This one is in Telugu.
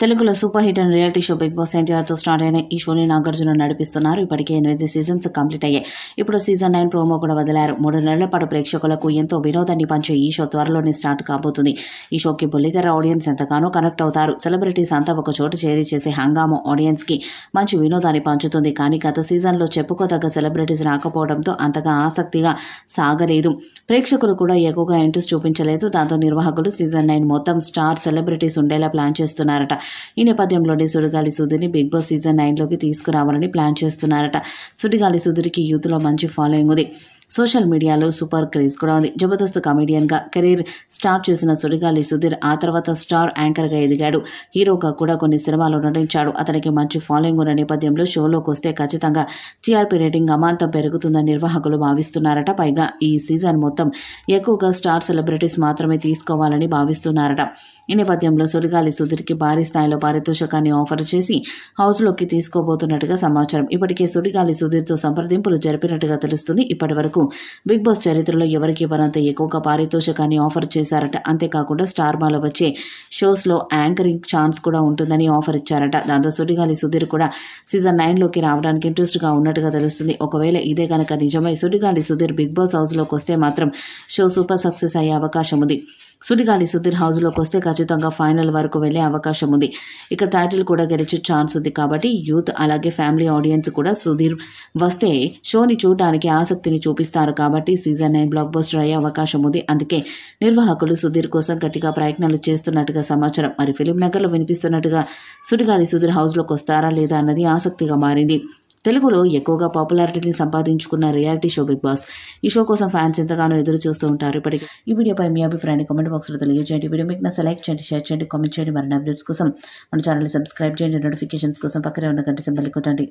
తెలుగులో super hit and reality show Big Boss ఎన్టీఆర్తో స్టార్ట్ అయిన ఈ షోని నాగార్జున నడిపిస్తున్నారు. ఇప్పటికే 8 సీజన్స్ కంప్లీట్ అయ్యాయి. ఇప్పుడు సీజన్ 9 ప్రోమో కూడా వదిలారు. 3 నెలల పాటు ప్రేక్షకులకు ఎంతో వినోదాన్ని పంచే ఈ షో త్వరలోనే స్టార్ట్ కాబోతుంది. ఈ షోకి బుల్లితెర ఆడియన్స్ ఎంతగానో కనెక్ట్ అవుతారు. సెలబ్రిటీస్ అంతా ఒక చోటు చేరి చేసే హంగామా ఆడియన్స్ కి మంచి వినోదాన్ని పంచుతుంది. కానీ గత సీజన్లో చెప్పుకోదగ్గ సెలబ్రిటీస్ రాకపోవడంతో అంతగా ఆసక్తిగా సాగలేదు. ప్రేక్షకులు కూడా ఎక్కువగా ఇంట్రెస్ట్ చూపించలేదు. దాంతో నిర్వాహకులు సీజన్ 9 మొత్తం స్టార్ సెలబ్రిటీస్ ఉండేలా ప్లాన్ చేస్తున్నారట. ఈ నేపథ్యంలోనే సుడిగాలి సుధీర్ని బిగ్ బాస్ సీజన్ 9లోకి తీసుకురావాలని ప్లాన్ చేస్తున్నారట. సుడిగాలి సుధీర్కి యూత్లో మంచి ఫాలోయింగ్ ఉంది. సోషల్ మీడియాలో సూపర్ క్రేజ్ కూడా ఉంది. జబర్దస్త్ కమెడియన్గా కెరీర్ స్టార్ట్ చేసిన సుడిగాలి సుధీర్ ఆ తర్వాత స్టార్ యాంకర్గా ఎదిగాడు. హీరోగా కూడా కొన్ని సినిమాల్లో నటించాడు. అతనికి మంచి ఫాలోయింగ్ ఉన్న నేపథ్యంలో షోలోకి వస్తే ఖచ్చితంగా టీఆర్పీ రేటింగ్ అమాంతం పెరుగుతుందని నిర్వాహకులు భావిస్తున్నారట. పైగా ఈ సీజన్ మొత్తం ఎక్కువగా స్టార్ సెలబ్రిటీస్ మాత్రమే తీసుకోవాలని భావిస్తున్నారట. ఈ నేపథ్యంలో సుడిగాలి సుధీర్కి భారీ స్థాయిలో పారితోషికాన్ని ఆఫర్ చేసి హౌస్లోకి తీసుకోబోతున్నట్టుగా సమాచారం. ఇప్పటికే సుడిగాలి సుధీర్తో సంప్రదింపులు జరిపినట్టుగా తెలుస్తుంది. ఇప్పటివరకు బిగ్ బాస్ చరిత్రలో ఎవరికి ఇవ్వనంత ఎక్కువగా పారితోషికాన్ని ఆఫర్ చేశారట. అంతేకాకుండా స్టార్ మాలో వచ్చే షోస్లో యాంకరింగ్ ఛాన్స్ కూడా ఉంటుందని ఆఫర్ ఇచ్చారట. దాంతో సుడిగాలి సుధీర్ కూడా సీజన్ 9లోకి రావడానికి ఇంట్రెస్ట్గా ఉన్నట్టుగా తెలుస్తుంది. ఒకవేళ ఇదే కనుక నిజమై సుడిగాలి సుధీర్ బిగ్ బాస్ హౌస్లోకి వస్తే మాత్రం షో సూపర్ సక్సెస్ అయ్యే అవకాశం ఉంది. సుడిగాలి సుధీర్ హౌస్లోకి వస్తే ఖచ్చితంగా ఫైనల్ వరకు వెళ్లే అవకాశం ఉంది. ఇక టైటిల్ కూడా గెలిచే ఛాన్స్ ఉంది. కాబట్టి యూత్ అలాగే ఫ్యామిలీ ఆడియన్స్ కూడా సుధీర్ వస్తే షోని చూడడానికి ఆసక్తిని చూపిస్తారు. కాబట్టి సీజన్ 9 బ్లాక్ బస్టర్ అయ్యే అవకాశం ఉంది. అందుకే నిర్వాహకులు సుధీర్ కోసం గట్టిగా ప్రయత్నాలు చేస్తున్నట్టుగా సమాచారం. మరి ఫిలిం నగర్లో వినిపిస్తున్నట్టుగా సుడిగాలి సుధీర్ హౌస్లోకి వస్తారా లేదా అన్నది ఆసక్తిగా మారింది. తెలుగులో ఎక్కువగా పాపులారిటీని సంపాదించుకున్న రియాలిటీ షో బిగ్ బాస్. ఈ షో కోసం ఫ్యాన్స్ ఎంతగానో ఎదురు చూస్తూ ఉంటారు. ఇప్పటికీ ఈ వీడియోపై మీ అభిప్రాయాన్ని కామెంట్ బాక్స్లో తెలియజేయండి. వీడియో మీకు నచ్చితే లైక్ చేయండి, షేర్ చేయండి, కామెంట్ చేయండి. మరిన్ని అప్డేట్స్ కోసం మన ఛానల్ని సబ్స్క్రైబ్ చేయండి. నోటిఫికేషన్స్ కోసం పక్కనే ఉన్న గంట సింబల్ని కొట్టండి.